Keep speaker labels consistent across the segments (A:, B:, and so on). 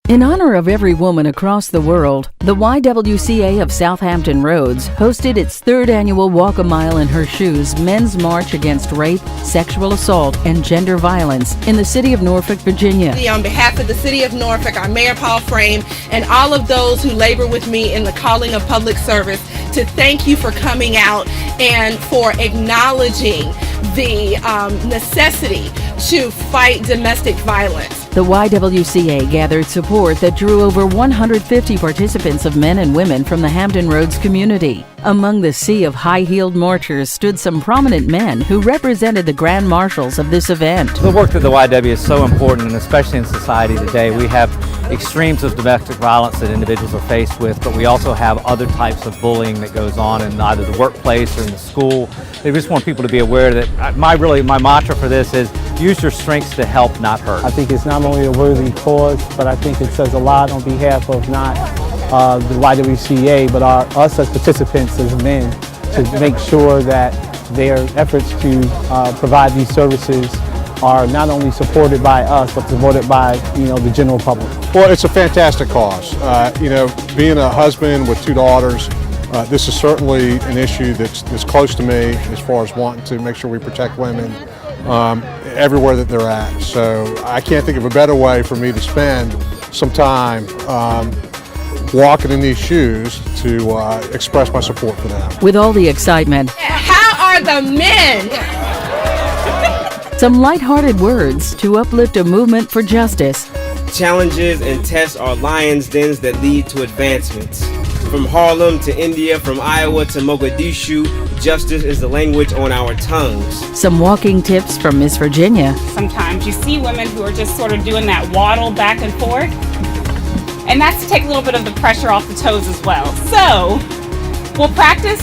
A: In honor of every woman across the world, the YWCA of Southampton Roads hosted its third annual Walk a Mile in Her Shoes Men's March Against Rape, Sexual Assault, and Gender Violence in the city of Norfolk, Virginia.
B: On behalf of the city of Norfolk, our Mayor Paul Frame, and all of those who labor with me in the calling of public service, to thank you for coming out and for acknowledging the necessity to fight domestic violence.
A: The YWCA gathered support that drew over 150 participants of men and women from the Hampton Roads community. Among the sea of high-heeled marchers stood some prominent men who represented the grand marshals of this event.
C: The work that the YW is so important, and especially in society today. We have extremes of domestic violence that individuals are faced with, but we also have other types of bullying that goes on in either the workplace or in the school. They just want people to be aware that my mantra for this is use your strengths to help, not hurt.
D: I think it's not only a worthy cause, but I think it says a lot on behalf of not the YWCA, but us as participants as men, to make sure that their efforts to provide these services are not only supported by us, but supported by the general public.
E: Well, it's a fantastic cause. Being a husband with two daughters, this is certainly an issue that's close to me as far as wanting to make sure we protect women everywhere that they're at. So I can't think of a better way for me to spend some time walking in these shoes to express my support for them.
A: With all the excitement,
B: How are the men?
A: some lighthearted words to uplift a movement for justice.
F: Challenges and tests are lion's dens that lead to advancements. From Harlem to India, from Iowa to Mogadishu, justice is the language on our tongues.
A: Some walking tips from Miss Virginia.
G: Sometimes you see women who are just sort of doing that waddle back and forth, and that's to take a little bit of the pressure off the toes as well. So we'll practice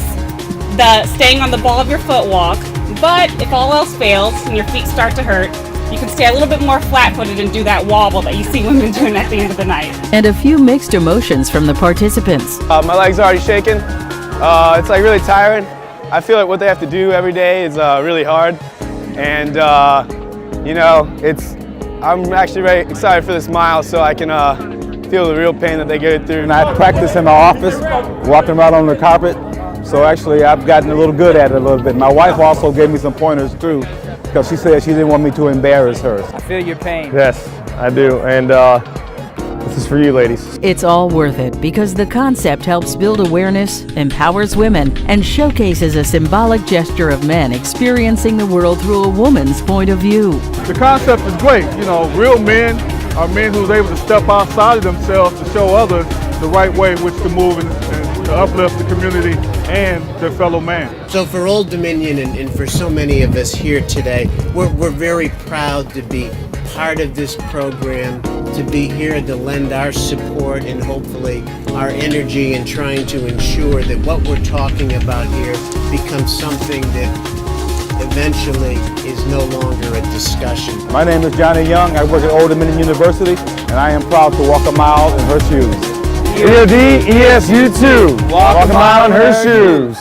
G: the staying on the ball of your foot walk, but if all else fails and your feet start to hurt, you can stay a little bit more flat-footed and do that wobble that you see women doing at the end of the night.
A: And a few mixed emotions from the participants.
H: My legs are already shaking. It's like really tiring. I feel like what they have to do every day is really hard. And I'm actually very excited for this mile so I can feel the real pain that they go through.
D: And I practice in my office, walking around on the carpet. So actually I've gotten a little good at it a little bit. My wife also gave me some pointers too, because she said she didn't want me to embarrass her.
C: I feel your pain.
H: Yes, I do. And this is for you, ladies.
A: It's all worth it because the concept helps build awareness, empowers women, and showcases a symbolic gesture of men experiencing the world through a woman's point of view.
I: The concept is great. Real men are men who's able to step outside of themselves to show others the right way in which to move and to uplift the community and their fellow man.
J: So for Old Dominion and for so many of us here today, we're very proud to be part of this program, to be here to lend our support and hopefully our energy in trying to ensure that what we're talking about here becomes something that eventually is no longer a discussion.
D: My name is Johnny Young. I work at Old Dominion University, and I am proud to walk a mile in her shoes.
H: EOD, ESU2, walk a mile in her shoes.